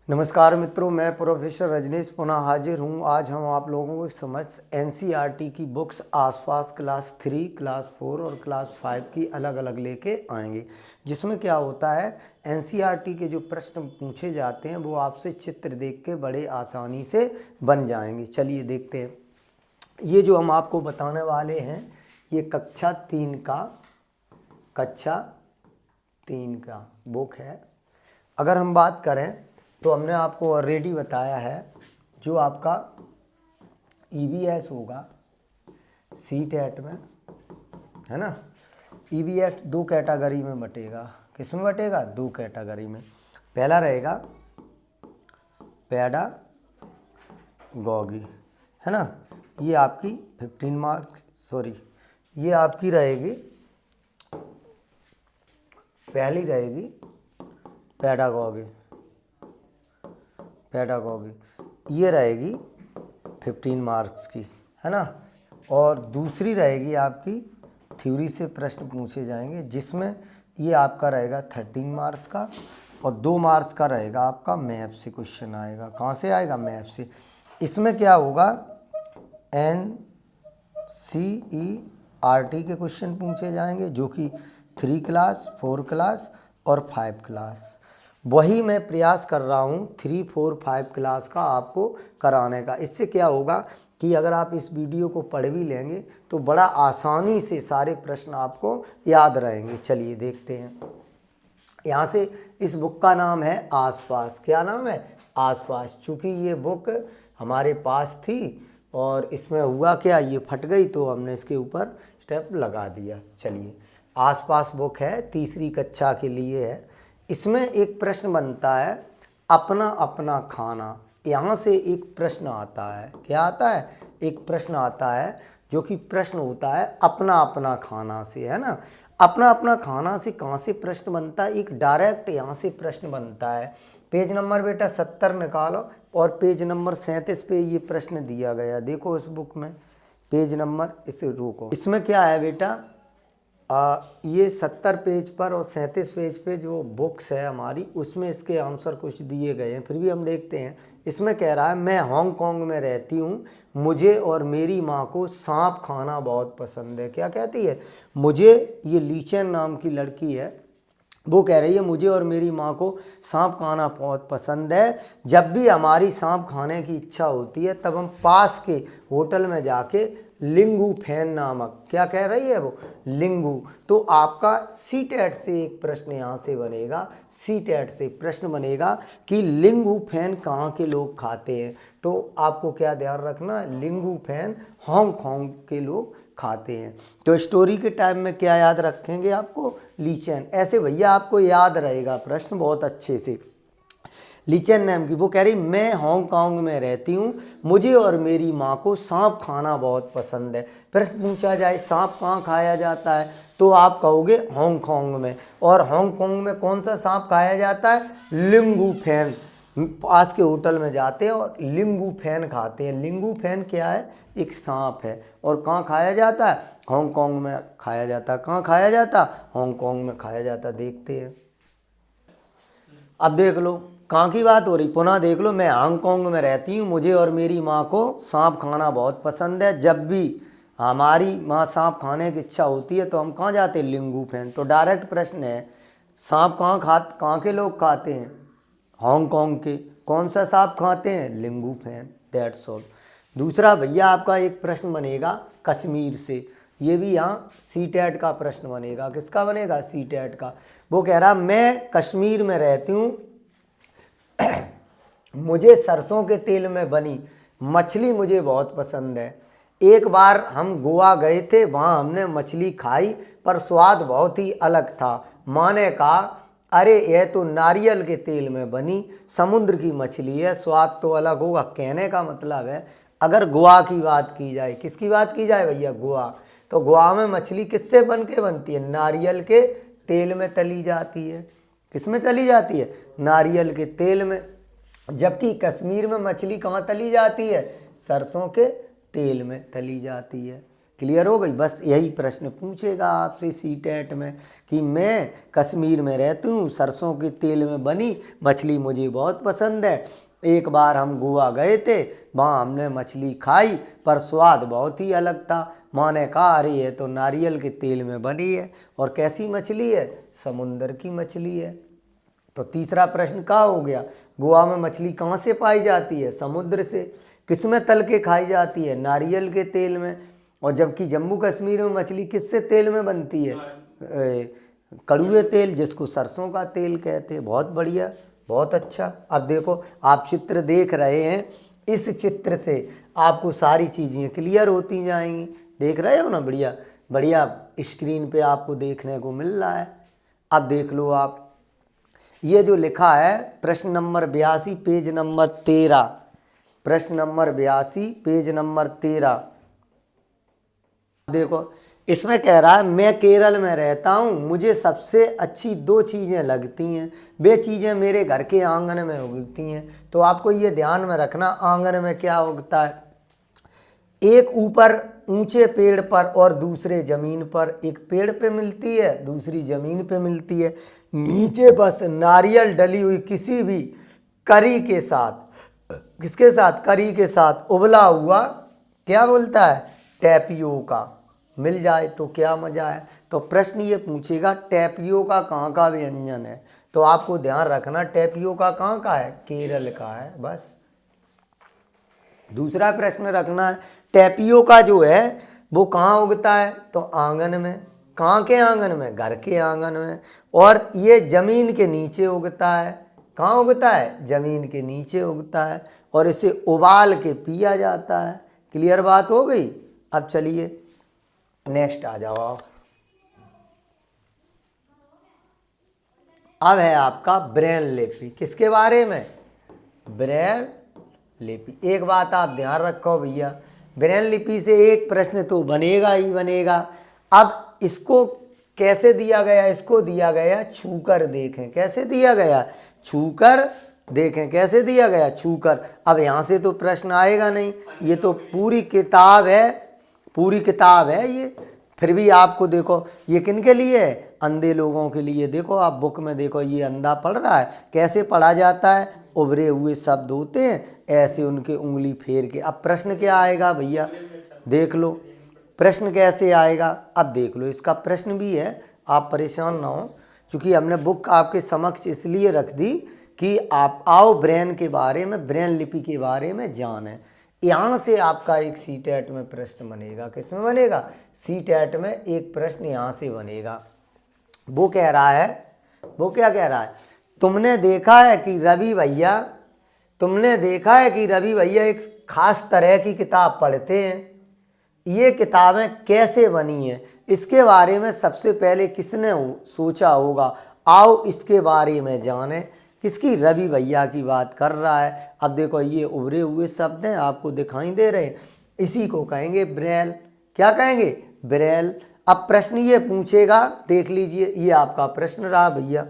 नमस्कार मित्रों, मैं प्रोफेसर रजनीश पुनः हाजिर हूँ। आज हम आप लोगों को समझ एनसीईआरटी की बुक्स आसपास क्लास 3, क्लास 4 और क्लास 5 की अलग अलग लेके आएंगे। जिसमें क्या होता है, एनसीईआरटी के जो प्रश्न पूछे जाते हैं वो आपसे चित्र देख के बड़े आसानी से बन जाएंगे। चलिए देखते हैं। ये जो हम आपको बताने वाले हैं ये कक्षा 3 का बुक है। अगर हम बात करें तो हमने आपको ऑलरेडी बताया है, जो आपका ईवीएस होगा सीटेट में, है ना। ईवीएस दो कैटेगरी में बटेगा। किस में बटेगा? दो कैटेगरी में। पहला रहेगा पेडागॉजी, है ना। ये आपकी 15 मार्क्स, ये आपकी रहेगी, पहली रहेगी पेडागॉजी, ये रहेगी 15 मार्क्स की, है ना। और दूसरी रहेगी आपकी थ्योरी से प्रश्न पूछे जाएंगे, जिसमें ये आपका रहेगा 13 मार्क्स का, और 2 मार्क्स का रहेगा आपका मैथ से क्वेश्चन आएगा। कहाँ से आएगा? मैथ से। इसमें क्या होगा, एनसीईआरटी के क्वेश्चन पूछे जाएंगे, जो कि 3 क्लास, 4 क्लास और 5 क्लास। वही मैं प्रयास कर रहा हूँ 3, 4, 5 क्लास का आपको कराने का। इससे क्या होगा कि अगर आप इस वीडियो को पढ़ भी लेंगे तो बड़ा आसानी से सारे प्रश्न आपको याद रहेंगे। चलिए देखते हैं। यहाँ से इस बुक का नाम है आसपास। क्या नाम है? आसपास। चूँकि ये बुक हमारे पास थी और इसमें हुआ क्या, ये फट गई, तो हमने इसके ऊपर स्टेप लगा दिया। चलिए, आसपास बुक है, तीसरी कक्षा के लिए है। इसमें एक प्रश्न बनता है, अपना अपना खाना। यहाँ से एक प्रश्न आता है। क्या आता है? एक प्रश्न आता है, जो कि प्रश्न होता है अपना अपना खाना से, है ना। अपना अपना खाना से कहाँ से प्रश्न बनता है? एक डायरेक्ट यहाँ से प्रश्न बनता है। पेज नंबर बेटा 70 निकालो, और पेज नंबर 37 पे ये प्रश्न दिया गया। देखो इस बुक में पेज नंबर, इसे रोको। इसमें क्या है बेटा, ये 70 पेज पर और 37 पेज पे जो बुक्स है हमारी, उसमें इसके आंसर कुछ दिए गए हैं। फिर भी हम देखते हैं। इसमें कह रहा है, मैं हांगकांग में रहती हूँ, मुझे और मेरी माँ को सांप खाना बहुत पसंद है। क्या कहती है? मुझे, ये लीचेन नाम की लड़की है, वो कह रही है मुझे और मेरी माँ को सांप खाना बहुत पसंद है। जब भी हमारी सांप खाने की इच्छा होती है तब हम पास के होटल में जाके लिंगू फैन नामक, क्या कह रही है वो? लिंगू। तो आपका सीटेट से एक प्रश्न यहाँ से बनेगा, सीटेट से प्रश्न बनेगा कि लिंगू फैन कहाँ के लोग खाते हैं। तो आपको क्या ध्यान रखना, लिंगू फैन हांगकांग के लोग खाते हैं। तो स्टोरी के टाइम में क्या याद रखेंगे आपको? लीचेन। ऐसे भैया आपको याद रहेगा प्रश्न बहुत अच्छे से। लीचेन नाम की, वो कह रही मैं हांगकांग में रहती हूँ, मुझे और मेरी माँ को सांप खाना बहुत पसंद है। प्रश्न पूछा जाए सांप कहाँ खाया जाता है, तो आप कहोगे हांगकांग में। और हांगकांग में कौन सा सांप खाया जाता है? लिंगू फैन। पास के होटल में जाते हैं और लिंगू फैन खाते हैं। लिंगू फैन क्या है? एक सांप है। और कहाँ खाया जाता है? हांगकांग में खाया जाता है। कहाँ खाया जाता? हांगकांग में खाया जाता। देखते हैं। अब देख लो कहाँ की बात हो रही, पुनः देख लो। मैं हांगकांग में रहती हूँ, मुझे और मेरी माँ को सांप खाना बहुत पसंद है। जब भी हमारी माँ सांप खाने की इच्छा होती है तो हम कहाँ जाते हैं? लिंगू फैन। तो डायरेक्ट प्रश्न है, सांप कहाँ के लोग खाते हैं? हांगकांग के। कौन सा सांप खाते हैं? लिंगू फैन। That's all. दूसरा भैया आपका एक प्रश्न बनेगा कश्मीर से। ये भी यहाँ सीटेट का प्रश्न बनेगा। किसका बनेगा? सीटेट का। वो कह रहा मैं कश्मीर में रहती हूँ, मुझे सरसों के तेल में बनी मछली मुझे बहुत पसंद है। एक बार हम गोवा गए थे, वहाँ हमने मछली खाई, पर स्वाद बहुत ही अलग था। माँ ने कहा अरे यह तो नारियल के तेल में बनी समुद्र की मछली है, स्वाद तो अलग होगा। कहने का मतलब है, अगर गोवा की बात की जाए, किसकी बात की जाए भैया? गोवा। तो गोवा में मछली किससे बन के बनती है? नारियल के तेल में तली जाती है। किस में तली जाती है? नारियल के तेल में। जबकि कश्मीर में मछली कहाँ तली जाती है? सरसों के तेल में तली जाती है। क्लियर हो गई। बस यही प्रश्न पूछेगा आपसे सीटेट में कि मैं कश्मीर में रहती हूँ, सरसों के तेल में बनी मछली मुझे बहुत पसंद है। एक बार हम गोवा गए थे, वहाँ हमने मछली खाई पर स्वाद बहुत ही अलग था। माँ ने कहा अरे ये तो नारियल के तेल में बनी है। और कैसी मछली है? समुंदर की मछली है। तो तीसरा प्रश्न क्या हो गया? गोवा में मछली कहाँ से पाई जाती है? समुद्र से। किसमें तल के खाई जाती है? नारियल के तेल में। और जबकि जम्मू कश्मीर में मछली किससे तेल में बनती है? कड़ुए तेल, जिसको सरसों का तेल कहते हैं। बहुत बढ़िया, बहुत अच्छा। अब देखो आप चित्र देख रहे हैं, इस चित्र से आपको सारी चीज़ें क्लियर होती जाएंगी। देख रहे हो ना? बढ़िया बढ़िया स्क्रीन पे आपको देखने को मिल रहा है। अब देख लो आप, ये जो लिखा है प्रश्न नंबर 82 पेज नंबर 13, प्रश्न नंबर 82 पेज नंबर 13। देखो इसमें कह रहा है मैं केरल में रहता हूँ, मुझे सबसे अच्छी 2 चीज़ें लगती हैं, वे चीज़ें मेरे घर के आंगन में उगती हैं। तो आपको ये ध्यान में रखना, आंगन में क्या उगता है? एक ऊपर ऊंचे पेड़ पर और दूसरे ज़मीन पर। एक पेड़ पे मिलती है, दूसरी ज़मीन पे मिलती है। नीचे बस नारियल डली हुई किसी भी करी के साथ, किसके साथ? करी के साथ उबला हुआ क्या बोलता है? टैपियोका मिल जाए तो क्या मज़ा है। तो प्रश्न ये पूछेगा टैपियोका कहाँ का व्यंजन है? तो आपको ध्यान रखना टैपियोका कहाँ का है? केरल का है। बस दूसरा प्रश्न रखना है टैपियोका जो है वो कहाँ उगता है? तो आंगन में। कहाँ के आंगन में? घर के आंगन में। और ये ज़मीन के नीचे उगता है। कहाँ उगता है? ज़मीन के नीचे उगता है। और इसे उबाल के पिया जाता है। क्लियर बात हो गई। अब चलिए नेक्स्ट आ जाओ आप। अब है आपका ब्रेल लिपि। किसके बारे में? ब्रेल लिपि। एक बात आप ध्यान रखो भैया, ब्रेल लिपि से एक प्रश्न तो बनेगा ही बनेगा। अब इसको कैसे दिया गया? इसको दिया गया छूकर देखें। कैसे दिया गया? छूकर देखें। कैसे दिया गया? छूकर। अब यहाँ से तो प्रश्न आएगा नहीं, ये तो पूरी किताब है, पूरी किताब है ये। फिर भी आपको देखो ये किनके लिए है? अंधे लोगों के लिए। देखो आप बुक में देखो, ये अंधा पढ़ रहा है, कैसे पढ़ा जाता है? उभरे हुए शब्द होते हैं, ऐसे उनके उंगली फेर के। अब प्रश्न क्या आएगा भैया? देख लो प्रश्न कैसे आएगा। अब देख लो इसका प्रश्न भी है, आप परेशान ना हो, क्योंकि हमने बुक आपके समक्ष इसलिए रख दी कि आप आओ ब्रेन के बारे में, ब्रेन लिपि के बारे में जाने। यहाँ से आपका एक सीटेट में प्रश्न बनेगा। किस में बनेगा? सीटेट में एक प्रश्न यहाँ से बनेगा। वो कह रहा है, वो क्या कह रहा है? तुमने देखा है कि रवि भैया, तुमने देखा है कि रवि भैया एक खास तरह की किताब पढ़ते हैं। ये किताबें कैसे बनी हैं, इसके बारे में सबसे पहले किसने सोचा होगा? आओ इसके बारे में जाने। किसकी? रवि भैया की बात कर रहा है। अब देखो ये उभरे हुए शब्द हैं, आपको दिखाई दे रहे हैं, इसी को कहेंगे ब्रेल। क्या कहेंगे? ब्रेल। अब प्रश्न ये पूछेगा, देख लीजिए, ये आपका प्रश्न रहा भैया,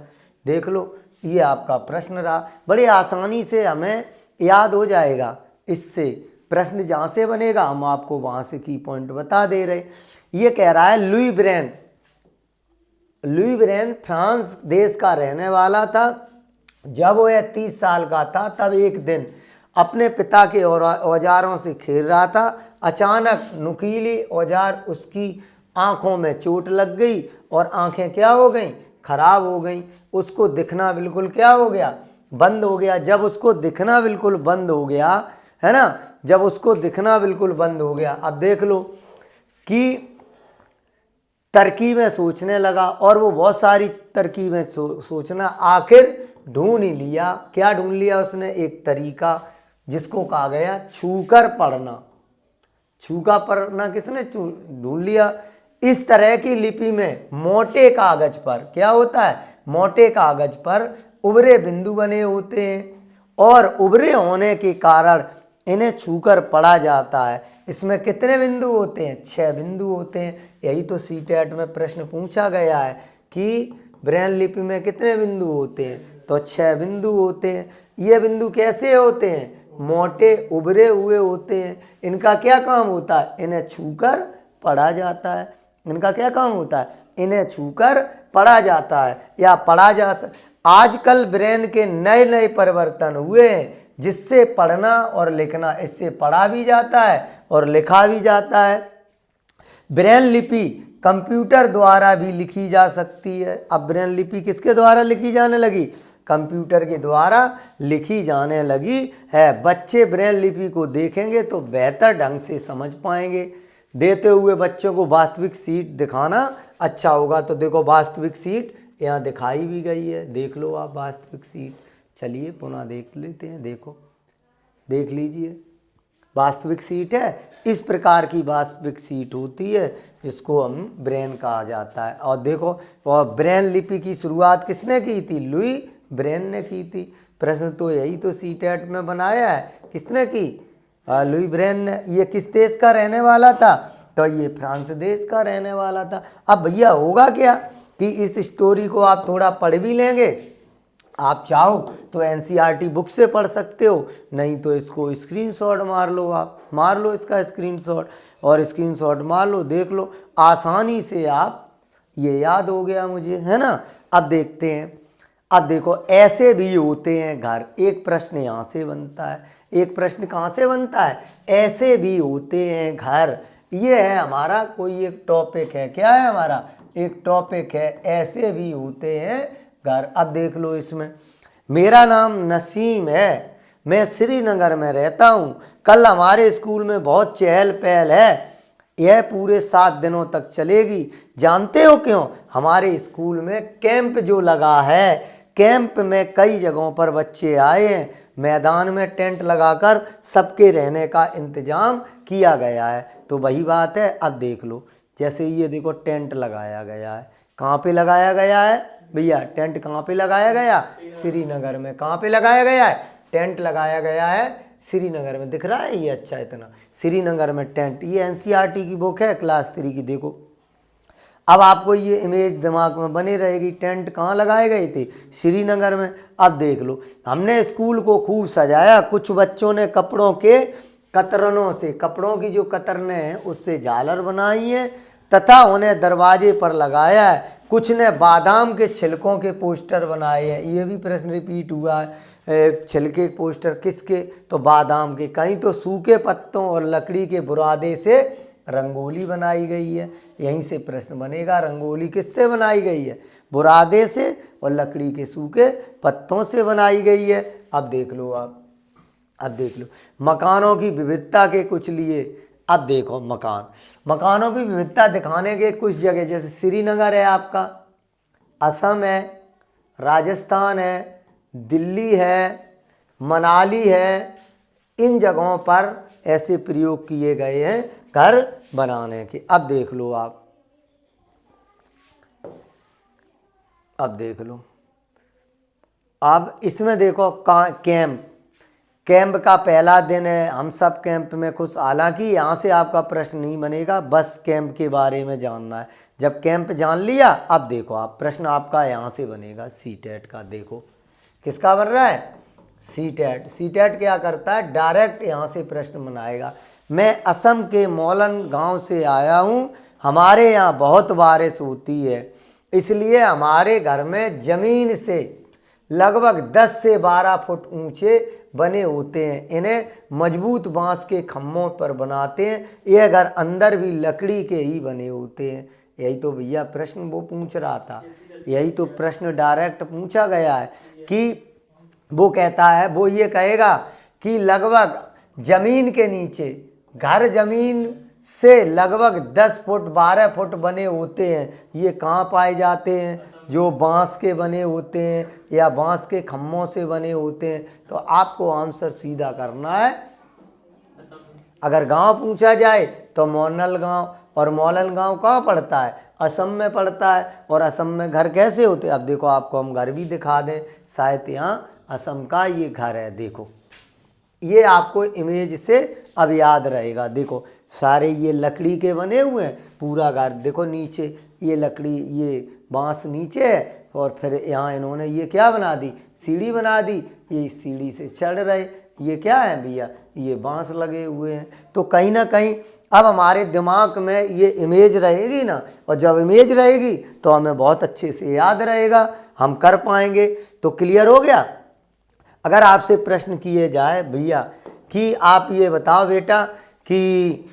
देख लो ये आपका प्रश्न रहा। बड़े आसानी से हमें याद हो जाएगा इससे। प्रश्न जहाँ से बनेगा हम आपको वहाँ से की पॉइंट बता दे रहे। ये कह रहा है Louis brain, Louis brain France देश का रहने वाला था। जब वह 30 साल का था तब एक दिन अपने पिता के औजारों से खेल रहा था। अचानक नुकीली औजार उसकी आंखों में चोट लग गई और आंखें क्या हो गई? खराब हो गई। उसको दिखना बिल्कुल क्या हो गया? बंद हो गया। जब उसको दिखना बिल्कुल बंद हो गया, है ना, जब उसको दिखना बिल्कुल बंद हो गया, अब देख लो कि तरकीबें सोचने लगा और वो बहुत सारी तरकीबें सोचना आखिर ढूंढ ही लिया। क्या ढूंढ लिया उसने? एक तरीका जिसको कहा गया छूकर पढ़ना। छूकर पढ़ना किसने ढूंढ लिया? इस तरह की लिपि में मोटे कागज पर क्या होता है? मोटे कागज पर उभरे बिंदु बने होते हैं और उभरे होने के कारण इन्हें छूकर पढ़ा जाता है। इसमें कितने बिंदु होते हैं? 6 बिंदु होते हैं। यही तो सीटेट में प्रश्न पूछा गया है कि ब्रेल लिपि में कितने बिंदु होते हैं? तो 6 बिंदु होते हैं। ये बिंदु कैसे होते हैं? मोटे उभरे हुए होते हैं। इनका क्या काम होता है? इन्हें छूकर पढ़ा जाता है। इनका क्या काम होता है? इन्हें छूकर पढ़ा जाता है या पढ़ा जा आजकल ब्रेन के नए नए परिवर्तन हुए हैं जिससे पढ़ना और लिखना, इससे पढ़ा भी जाता है और लिखा भी जाता है। ब्रेन लिपि कंप्यूटर द्वारा भी लिखी जा सकती है। अब ब्रेन लिपि किसके द्वारा लिखी जाने लगी? कंप्यूटर के द्वारा लिखी जाने लगी है। बच्चे ब्रेन लिपि को देखेंगे तो बेहतर ढंग से समझ पाएंगे। देते हुए बच्चों को वास्तविक सीट दिखाना अच्छा होगा। तो देखो वास्तविक सीट यहाँ दिखाई भी गई है, देख लो आप वास्तविक सीट। चलिए पुनः देख लेते हैं, देखो देख लीजिए, वास्तविक सीट है। इस प्रकार की वास्तविक सीट होती है जिसको हम ब्रेन कहा जाता है। और देखो, और ब्रेन लिपि की शुरुआत किसने की थी? लुई ब्रेन ने की थी। प्रश्न तो यही तो सीटेट में बनाया है, किसने की? लुई ब्रेन ने। ये किस देश का रहने वाला था? तो ये फ्रांस देश का रहने वाला था। अब भैया होगा क्या कि इस स्टोरी को आप थोड़ा पढ़ भी लेंगे, आप चाहो तो एनसीईआरटी बुक से पढ़ सकते हो, नहीं तो इसको स्क्रीनशॉट मार लो, आप मार लो इसका स्क्रीनशॉट, और स्क्रीनशॉट मार लो, देख लो, आसानी से आप, ये याद हो गया मुझे, है ना। अब देखते हैं। अब देखो, ऐसे भी होते हैं घर। एक प्रश्न यहाँ से बनता है, एक प्रश्न कहाँ से बनता है? ऐसे भी होते हैं घर। ये है हमारा कोई एक टॉपिक है, क्या है हमारा? एक टॉपिक है, ऐसे भी होते हैं घर। अब देख लो इसमें, मेरा नाम नसीम है, मैं श्रीनगर में रहता हूँ। कल हमारे स्कूल में बहुत चहल पहल है, यह पूरे 7 दिनों तक चलेगी। जानते हो क्यों? हमारे स्कूल में कैंप जो लगा है, कैंप में कई जगहों पर बच्चे आए हैं। मैदान में टेंट लगाकर सबके रहने का इंतजाम किया गया है। तो वही बात है। अब देख लो, जैसे ये देखो टेंट लगाया गया है, कहाँ पे लगाया गया है भैया? टेंट कहाँ पे लगाया गया? श्रीनगर में। कहाँ पे लगाया गया है? टेंट लगाया गया है श्रीनगर में। दिख रहा है ये? अच्छा, इतना श्रीनगर में टेंट। ये एनसीईआरटी की बुक है क्लास 3 की। देखो, अब आपको ये इमेज दिमाग में बनी रहेगी। टेंट कहाँ लगाए गए थे? श्रीनगर में। अब देख लो, हमने स्कूल को खूब सजाया। कुछ बच्चों ने कपड़ों के कतरनों से, कपड़ों की जो कतरने हैं उससे झालर बनाई है तथा उन्हें दरवाजे पर लगाया है। कुछ ने बादाम के छिलकों के पोस्टर बनाए हैं। ये भी प्रश्न रिपीट हुआ है। छिलके पोस्टर किसके? तो बादाम के। कहीं तो सूखे पत्तों और लकड़ी के बुरादे से रंगोली बनाई गई है। यहीं से प्रश्न बनेगा, रंगोली किससे बनाई गई है? बुरादे से और लकड़ी के सूखे पत्तों से बनाई गई है। अब देख लो आप, अब देख लो, मकानों की विविधता के कुछ लिए। अब देखो, मकानों की विविधता दिखाने के कुछ जगह, जैसे श्रीनगर है आपका, असम है, राजस्थान है, दिल्ली है, मनाली है, इन जगहों पर ऐसे प्रयोग किए गए हैं घर बनाने के। अब देख लो आप, अब देख लो, अब इसमें देखो कैंप का पहला दिन है, हम सब कैंप में खुश। हालांकि यहाँ से आपका प्रश्न नहीं बनेगा, बस कैंप के बारे में जानना है। जब कैंप जान लिया, अब देखो आप, प्रश्न आपका यहाँ से बनेगा सीटेट का। देखो किसका बन रहा है? सीटेट। सीटेट क्या करता है? डायरेक्ट यहाँ से प्रश्न बनाएगा। मैं असम के मोलन गांव से आया हूँ। हमारे यहाँ बहुत बारिश होती है, इसलिए हमारे घर में ज़मीन से लगभग 10 से 12 फुट ऊंचे बने होते हैं। इन्हें मजबूत बांस के खम्भों पर बनाते हैं। यह घर अंदर भी लकड़ी के ही बने होते हैं। यही तो भैया प्रश्न वो पूछ रहा था, यही तो प्रश्न डायरेक्ट पूछा गया है कि वो कहता है, वो ये कहेगा कि लगभग ज़मीन के नीचे, घर ज़मीन से लगभग 10 फुट 12 फुट बने होते हैं। ये कहाँ पाए जाते हैं? जो बांस के बने होते हैं या बांस के खम्भों से बने होते हैं। तो आपको आंसर सीधा करना है। अगर गांव पूछा जाए तो मोनल गांव, और मोलन गांव कहाँ पड़ता है? असम में पड़ता है। और असम में घर कैसे होते हैं? अब देखो, आपको हम घर भी दिखा दें, शायद यहाँ असम का ये घर है। देखो, ये आपको इमेज से अब याद रहेगा। देखो, सारे ये लकड़ी के बने हुए हैं, पूरा घर। देखो नीचे ये लकड़ी, ये बांस नीचे है, और फिर यहाँ इन्होंने ये क्या बना दी? सीढ़ी बना दी। ये सीढ़ी से चढ़ रहे, ये क्या है भैया? ये बांस लगे हुए हैं। तो कहीं ना कहीं अब हमारे दिमाग में ये इमेज रहेगी ना, और जब इमेज रहेगी तो हमें बहुत अच्छे से याद रहेगा, हम कर पाएंगे। तो क्लियर हो गया। अगर आपसे प्रश्न किए जाए भैया कि आप ये बताओ बेटा कि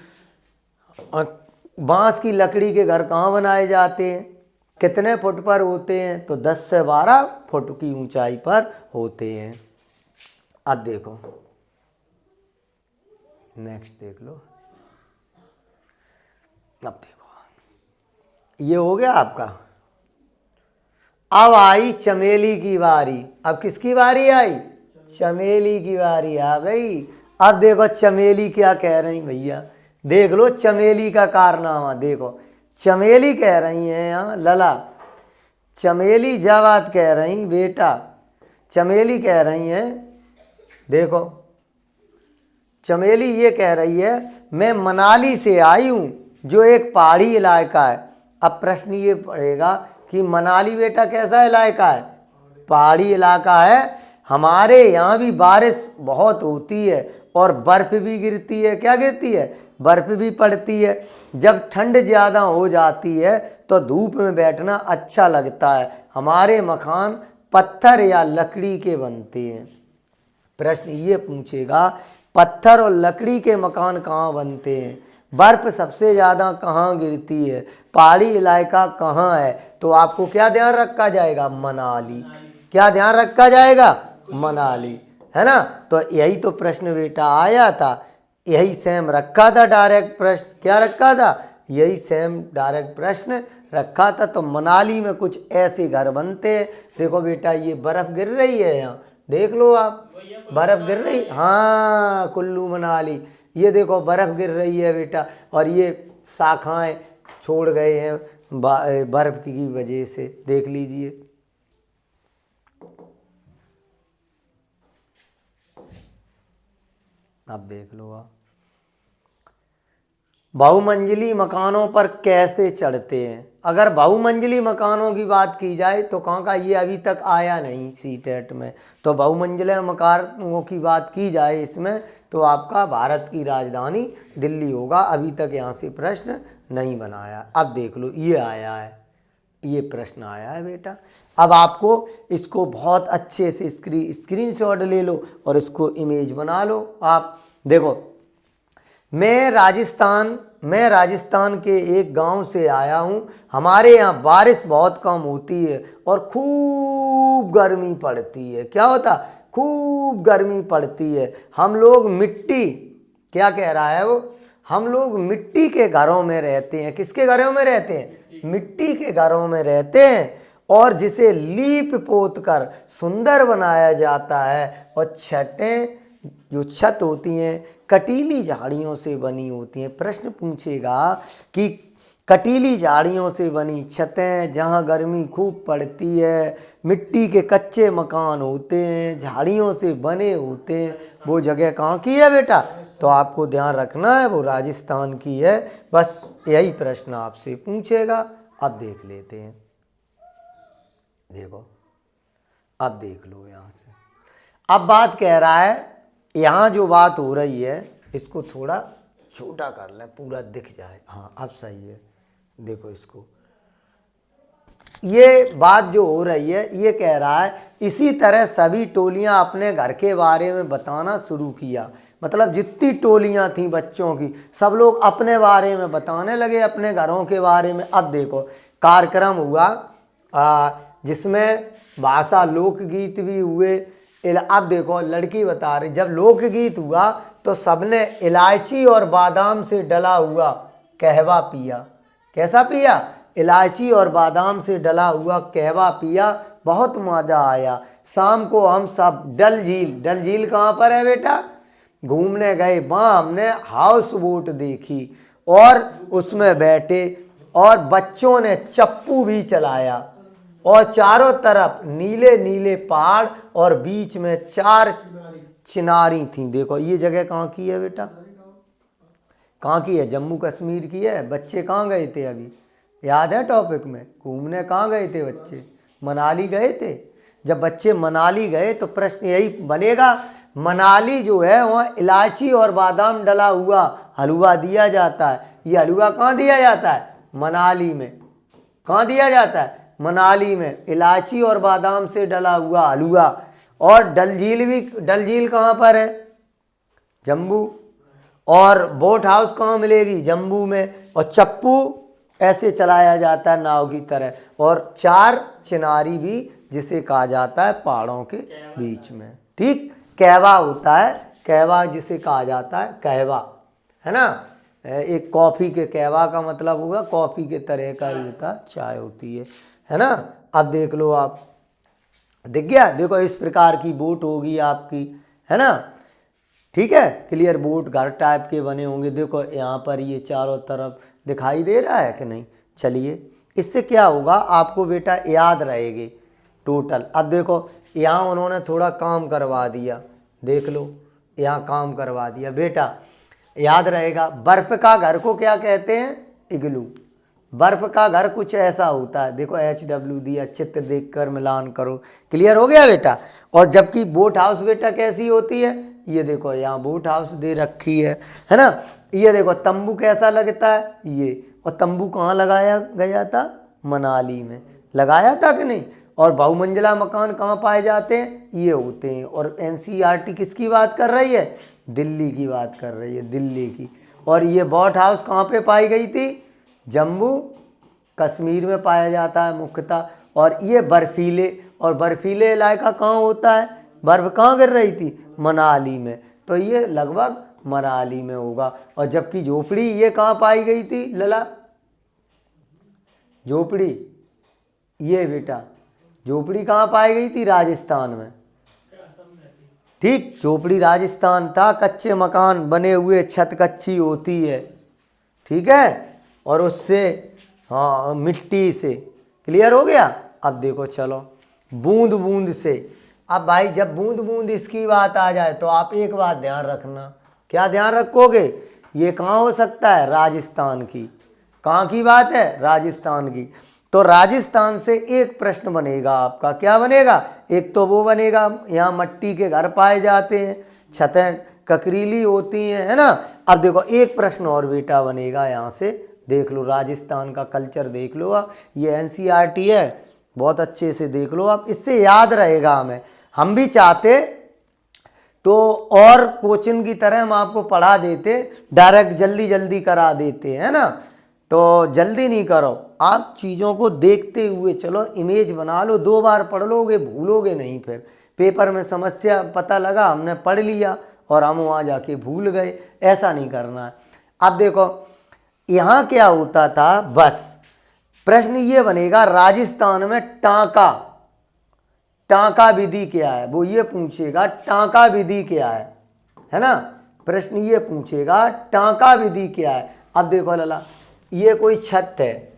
बांस की लकड़ी के घर कहाँ बनाए जाते हैं, कितने फुट पर होते हैं, तो 10 से 12 फुट की ऊंचाई पर होते हैं। अब देखो नेक्स्ट देख लो। अब देखो ये हो गया आपका। अब आई चमेली की बारी। अब किसकी बारी आई? चमेली की बारी आ गई। अब देखो चमेली क्या कह रही भैया, देख लो चमेली का कारनामा। देखो चमेली कह रही हैं यहाँ लला, चमेली जब बात कह रही बेटा, चमेली कह रही हैं, देखो चमेली ये कह रही है मैं मनाली से आई हूँ जो एक पहाड़ी इलाका है। अब प्रश्न ये पड़ेगा कि मनाली बेटा कैसा इलाका है? पहाड़ी इलाका है। हमारे यहाँ भी बारिश बहुत होती है और बर्फ़ भी गिरती है। क्या गिरती है? बर्फ़ भी पड़ती है। जब ठंड ज़्यादा हो जाती है तो धूप में बैठना अच्छा लगता है। हमारे मकान पत्थर या लकड़ी के बनते हैं। प्रश्न ये पूछेगा पत्थर और लकड़ी के मकान कहाँ बनते हैं, बर्फ़ सबसे ज़्यादा कहाँ गिरती है, पहाड़ी इलाका कहाँ है, तो आपको क्या ध्यान रखा जाएगा? मनाली। क्या ध्यान रखा जाएगा? मनाली, है ना। तो यही तो प्रश्न बेटा आया था, यही सेम रखा था डायरेक्ट प्रश्न। क्या रखा था? यही सेम डायरेक्ट प्रश्न रखा था। तो मनाली में कुछ ऐसे घर बनते हैं। देखो बेटा ये बर्फ़ गिर रही है यहाँ, देख लो आप, बर्फ़ गिर रही, हाँ कुल्लू मनाली। ये देखो बर्फ़ गिर रही है बेटा, और ये शाखाएं छोड़ गए हैं बर्फ़ की वजह से, देख लीजिए। अब देख लो आप, बहुमंजिली मकानों पर कैसे चढ़ते हैं। अगर बहुमंजिली मकानों की बात की जाए तो कहाँ का, ये अभी तक आया नहीं सीटेट में। तो बहुमंजिला मकानों की बात की जाए इसमें तो आपका भारत की राजधानी दिल्ली होगा। अभी तक यहाँ से प्रश्न नहीं बनाया। अब देख लो ये आया है, ये प्रश्न आया है बेटा। अब आपको इसको बहुत अच्छे से स्क्रीनशॉट ले लो और इसको इमेज बना लो। आप देखो मैं राजस्थान के एक गांव से आया हूं। हमारे यहाँ बारिश बहुत कम होती है और खूब गर्मी पड़ती है। क्या होता? खूब गर्मी पड़ती है। हम लोग मिट्टी, क्या कह रहा है वो, हम लोग मिट्टी के घरों में रहते हैं। किसके घरों में रहते हैं? मिट्टी के घरों में रहते हैं, और जिसे लीप पोत कर सुंदर बनाया जाता है। और छतें, जो छत होती हैं, कटीली झाड़ियों से बनी होती हैं। प्रश्न पूछेगा कि कटीली झाड़ियों से बनी छतें, जहाँ गर्मी खूब पड़ती है, मिट्टी के कच्चे मकान होते हैं, झाड़ियों से बने होते हैं, वो जगह कहाँ की है बेटा? तो आपको ध्यान रखना है वो राजस्थान की है। बस यही प्रश्न आपसे पूछेगा। अब देख लेते हैं, देखो अब देख लो यहाँ से। अब बात कह रहा है, यहाँ जो बात हो रही है इसको थोड़ा छोटा कर लें, पूरा दिख जाए। हाँ अब सही है। देखो इसको, ये बात जो हो रही है ये कह रहा है इसी तरह सभी टोलियाँ अपने घर के बारे में बताना शुरू किया। मतलब जितनी टोलियाँ थीं बच्चों की, सब लोग अपने बारे में बताने लगे, अपने घरों के बारे में। अब देखो कार्यक्रम हुआ जिसमें भाषा लोकगीत भी हुए। अब देखो लड़की बता रही, जब लोकगीत हुआ तो सबने इलायची और बादाम से डला हुआ कहवा पिया। कैसा पिया? इलायची और बादाम से डला हुआ कहवा पिया, बहुत मज़ा आया। शाम को हम सब डल झील कहाँ पर है बेटा? घूमने गए। वहाँ हमने हाउस बोट देखी और उसमें बैठे, और बच्चों ने चप्पू भी चलाया, और चारों तरफ नीले नीले पहाड़ और बीच में 4 चिनारी थी। देखो ये जगह कहाँ की है बेटा? कहाँ की है? जम्मू कश्मीर की है। बच्चे कहाँ गए थे अभी? याद है टॉपिक में? घूमने कहाँ गए थे बच्चे? मनाली गए थे। जब बच्चे मनाली गए तो प्रश्न यही बनेगा, मनाली जो है वहाँ इलायची और बादाम डला हुआ हलवा दिया जाता है। ये हलवा कहाँ दिया जाता है? मनाली में। कहाँ दिया जाता है? मनाली में, इलायची और बादाम से डला हुआ हलवा। और डल झील कहाँ पर है? जम्मू। और बोट हाउस कहाँ मिलेगी? जम्मू में। और चप्पू ऐसे चलाया जाता है नाव की तरह। और चार चिनारी भी जिसे कहा जाता है पहाड़ों के बीच में, ठीक, कहवा होता है, कहवा जिसे कहा जाता है कहवा, है ना। एक कॉफ़ी के कहवा का मतलब होगा कॉफ़ी के तरह का ही होता है, चाय होती है ना। अब देख लो आप, दिख गया? देखो इस प्रकार की बोट होगी आपकी, है ना, ठीक है। क्लियर? बोट घर टाइप के बने होंगे। देखो यहाँ पर ये चारों तरफ दिखाई दे रहा है कि नहीं? चलिए, इससे क्या होगा आपको बेटा याद रहेगी टोटल। अब देखो यहाँ उन्होंने थोड़ा काम करवा दिया, देख लो यहाँ काम करवा दिया बेटा, याद रहेगा। बर्फ़ का घर को क्या कहते हैं? इग्लू। बर्फ़ का घर कुछ ऐसा होता है। देखो HW दिया, चित्र देखकर मिलान करो। क्लियर हो गया बेटा? और जबकि बोट हाउस बेटा कैसी होती है? ये देखो यहाँ बोट हाउस दे रखी है ना। ये देखो तंबू कैसा लगता है ये, और तंबू कहाँ लगाया गया था? मनाली में लगाया था कि नहीं? और बहुमंजिला मकान कहाँ पाए जाते हैं? ये होते हैं। और NCERT किसकी बात कर रही है? दिल्ली की बात कर रही है, दिल्ली की। और ये बोट हाउस कहाँ पे पाई गई थी? जम्मू कश्मीर में पाया जाता है मुख्यतः। और ये बर्फीले इलाका कहाँ होता है? बर्फ़ कहाँ गिर रही थी? मनाली में। तो ये लगभग मनाली में होगा। और जबकि झोपड़ी ये कहाँ पाई गई थी लला? झोपड़ी, ये बेटा झोपड़ी कहाँ पाई गई थी? राजस्थान में, ठीक। झोपड़ी राजस्थान था, कच्चे मकान बने हुए, छत कच्ची होती है, ठीक है, और उससे हाँ मिट्टी से। क्लियर हो गया? अब देखो चलो बूंद बूंद से। अब भाई जब बूंद बूंद इसकी बात आ जाए तो आप एक बात ध्यान रखना। क्या ध्यान रखोगे? ये कहाँ हो सकता है? राजस्थान की। कहाँ की बात है? राजस्थान की। तो राजस्थान से एक प्रश्न बनेगा आपका। क्या बनेगा? एक तो वो बनेगा यहाँ मट्टी के घर पाए जाते हैं, छतें ककरीली होती हैं, है ना। अब देखो एक प्रश्न और बेटा बनेगा यहाँ से, देख लो राजस्थान का कल्चर देख लो आप। ये NCERT है, बहुत अच्छे से देख लो आप, इससे याद रहेगा हमें। हम भी चाहते तो और कोचिंग की तरह हम आपको पढ़ा देते, डायरेक्ट जल्दी जल्दी करा देते, है ना। तो जल्दी नहीं करो, आप चीज़ों को देखते हुए चलो, इमेज बना लो, 2 बार पढ़ लोगे भूलोगे नहीं। फिर पेपर में समस्या पता लगा हमने पढ़ लिया और हम वहाँ जाके भूल गए, ऐसा नहीं करना है। अब देखो यहाँ क्या होता था, बस प्रश्न ये बनेगा राजस्थान में टांका विधि क्या है, वो ये पूछेगा टांका विधि क्या है ना। प्रश्न ये पूछेगा टांका विधि क्या है। अब देखो लला, ये कोई छत है,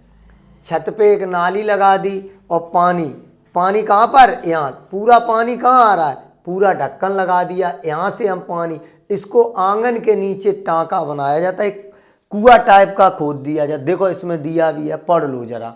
छत पे एक नाली लगा दी और पानी कहाँ पर? यहाँ। पूरा पानी कहाँ आ रहा है? पूरा ढक्कन लगा दिया, यहाँ से हम पानी, इसको आंगन के नीचे टांका बनाया जाता है, एक कुआं टाइप का खोद दिया जाता। देखो इसमें दिया भी है, पढ़ लो जरा।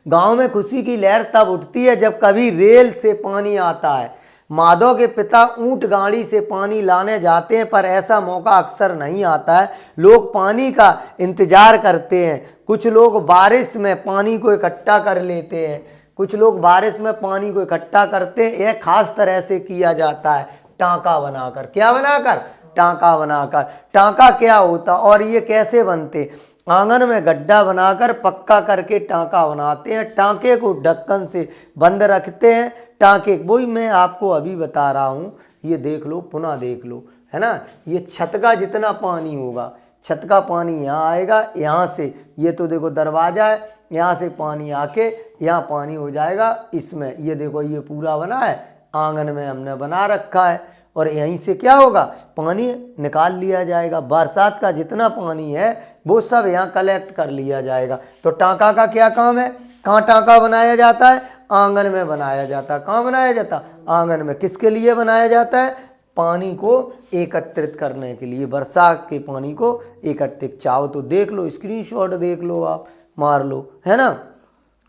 गांव में खुशी की लहर तब उठती है जब कभी रेल से पानी आता है। माधव के पिता ऊंट गाड़ी से पानी लाने जाते हैं, पर ऐसा मौका अक्सर नहीं आता है। लोग पानी का इंतजार करते हैं। कुछ लोग बारिश में पानी को इकट्ठा कर लेते हैं, कुछ लोग बारिश में पानी को इकट्ठा करते हैं। यह खास तरह से किया जाता है टांका बनाकर। क्या बनाकर? टांका बनाकर। टांका क्या होता और ये कैसे बनते? आंगन में गड्ढा बनाकर पक्का करके टांका बनाते हैं। टांके को ढक्कन से बंद रखते हैं। टांके वही मैं आपको अभी बता रहा हूँ, ये देख लो, पुनः देख लो, है ना। ये छत का जितना पानी होगा, छत का पानी यहाँ आएगा, यहाँ से ये तो देखो दरवाज़ा है, यहाँ से पानी आके यहाँ पानी हो जाएगा इसमें। ये देखो ये पूरा बना है, आंगन में हमने बना रखा है, और यहीं से क्या होगा? पानी निकाल लिया जाएगा। बरसात का जितना पानी है वो सब यहाँ कलेक्ट कर लिया जाएगा। तो टांका का क्या काम है? कहाँ टांका बनाया जाता है? आंगन में बनाया जाता है। कहाँ बनाया जाता है? आंगन में। किसके लिए बनाया जाता है? पानी को एकत्रित करने के लिए, बरसात के पानी को एकत्रित। चाहो तो देख लो, स्क्रीनशॉट देख लो, आप मार लो, है ना।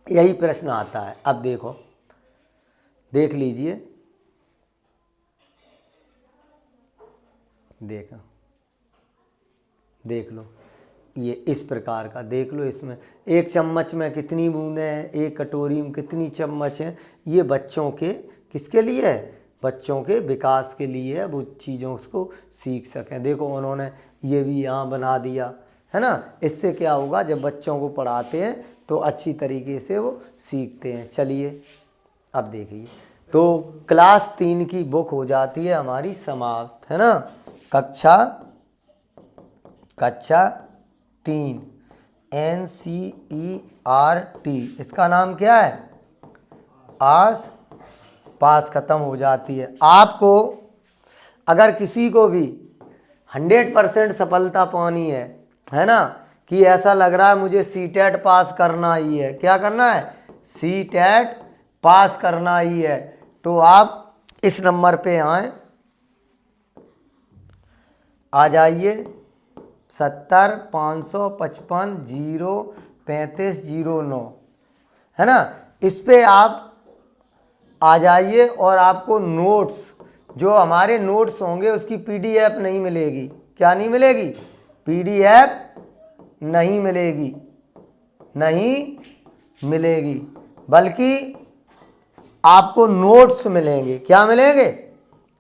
यही प्रश्न आता है। अब देखो, देख लीजिए, देखो, देख लो, ये इस प्रकार का देख लो। इसमें एक चम्मच में कितनी बूंदें हैं, एक कटोरी में कितनी चम्मच हैं। ये बच्चों के किसके लिए है? बच्चों के विकास के लिए है, वो चीज़ों को सीख सकें। देखो उन्होंने ये भी यहाँ बना दिया है ना। इससे क्या होगा, जब बच्चों को पढ़ाते हैं तो अच्छी तरीके से वो सीखते हैं। चलिए अब देखिए, तो क्लास 3 की बुक हो जाती है हमारी समाप्त, है ना। कक्षा 3 NCERT, इसका नाम क्या है? आस पास ख़त्म हो जाती है। आपको अगर किसी को भी 100% सफलता पानी है ना, कि ऐसा लग रहा है मुझे सीटेट पास करना ही है, क्या करना है? सीटेट पास करना ही है, तो आप इस नंबर पे आ जाइए 70 555 03509, है ना। इस पे आप आ जाइए और आपको नोट्स, जो हमारे नोट्स होंगे उसकी PDF नहीं मिलेगी। क्या नहीं मिलेगी? PDF नहीं मिलेगी, नहीं मिलेगी, बल्कि आपको नोट्स मिलेंगे। क्या मिलेंगे?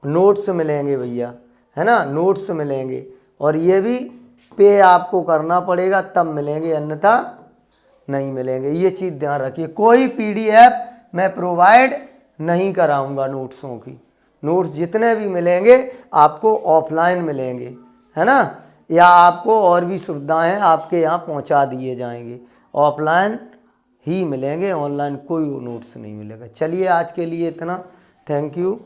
नोट्स मिलेंगे भैया, है ना, नोट्स मिलेंगे। और ये भी पे आपको करना पड़ेगा तब मिलेंगे, अन्यथा नहीं मिलेंगे। ये चीज़ ध्यान रखिए, कोई PDF मैं प्रोवाइड नहीं कराऊंगा नोट्सों की। नोट्स जितने भी मिलेंगे आपको ऑफलाइन मिलेंगे, है ना, या आपको और भी सुविधाएं आपके यहाँ पहुँचा दिए जाएंगे। ऑफलाइन ही मिलेंगे, ऑनलाइन कोई नोट्स नहीं मिलेगा। चलिए आज के लिए इतना, थैंक यू।